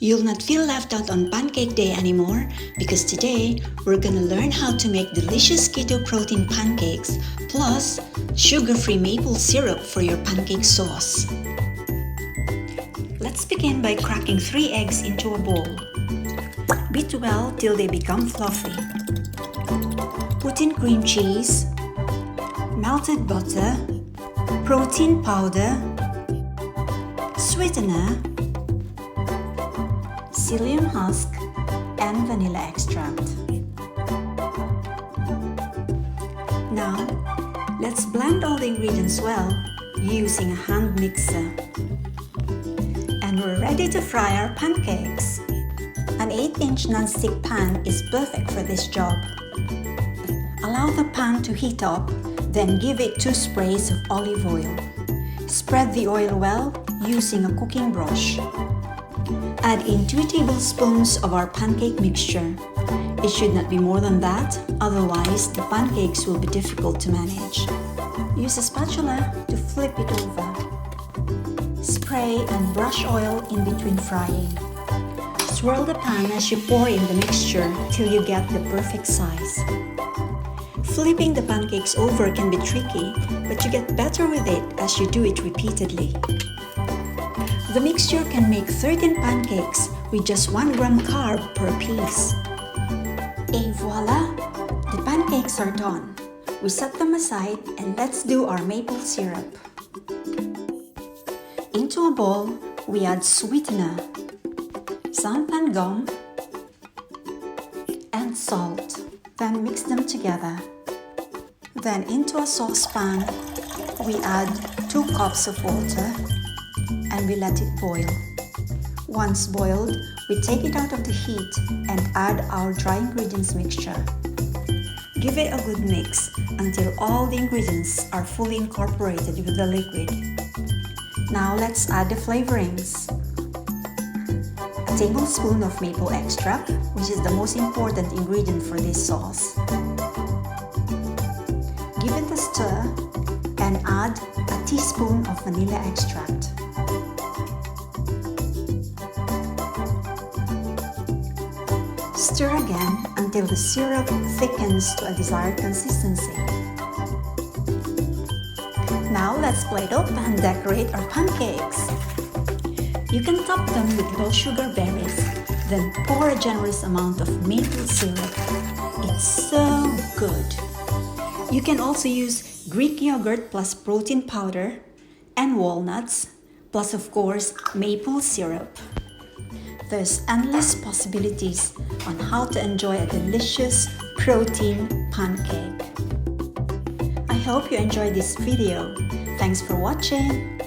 You'll not feel left out on pancake day anymore because today we're gonna learn how to make delicious keto protein pancakes plus sugar-free maple syrup for your pancake sauce. Let's begin by cracking 3 eggs into a bowl. Beat well till they become fluffy. Put in cream cheese, melted butter, protein powder, sweetener, psyllium husk, and vanilla extract. Now, let's blend all the ingredients well using a hand mixer. And we're ready to fry our pancakes. An 8-inch non-stick pan is perfect for this job. Allow the pan to heat up, then give it 2 sprays of olive oil. Spread the oil well using a cooking brush. Add in 2 tablespoons of our pancake mixture. It should not be more than that, otherwise the pancakes will be difficult to manage. Use a spatula to flip it over. Spray and brush oil in between frying. Swirl the pan as you pour in the mixture till you get the perfect size. Flipping the pancakes over can be tricky, but you get better with it as you do it repeatedly. The mixture can make 13 pancakes with just 1 gram carb per piece. Et voila! The pancakes are done. We set them aside and let's do our maple syrup. Into a bowl, we add sweetener, xanthan gum, and salt. Then mix them together. Then into a saucepan, we add 2 cups of water and we let it boil. Once boiled, we take it out of the heat and add our dry ingredients mixture. Give it a good mix until all the ingredients are fully incorporated with the liquid. Now let's add the flavorings. A tablespoon of maple extract, which is the most important ingredient for this sauce. Give it a stir and add a teaspoon of vanilla extract. Stir again until the syrup thickens to a desired consistency. Now let's plate up and decorate our pancakes. You can top them with low sugar berries, then pour a generous amount of maple syrup. It's so good. You can also use Greek yogurt plus protein powder and walnuts, plus of course maple syrup. There's endless possibilities on how to enjoy a delicious protein pancake. I hope you enjoyed this video. Thanks for watching.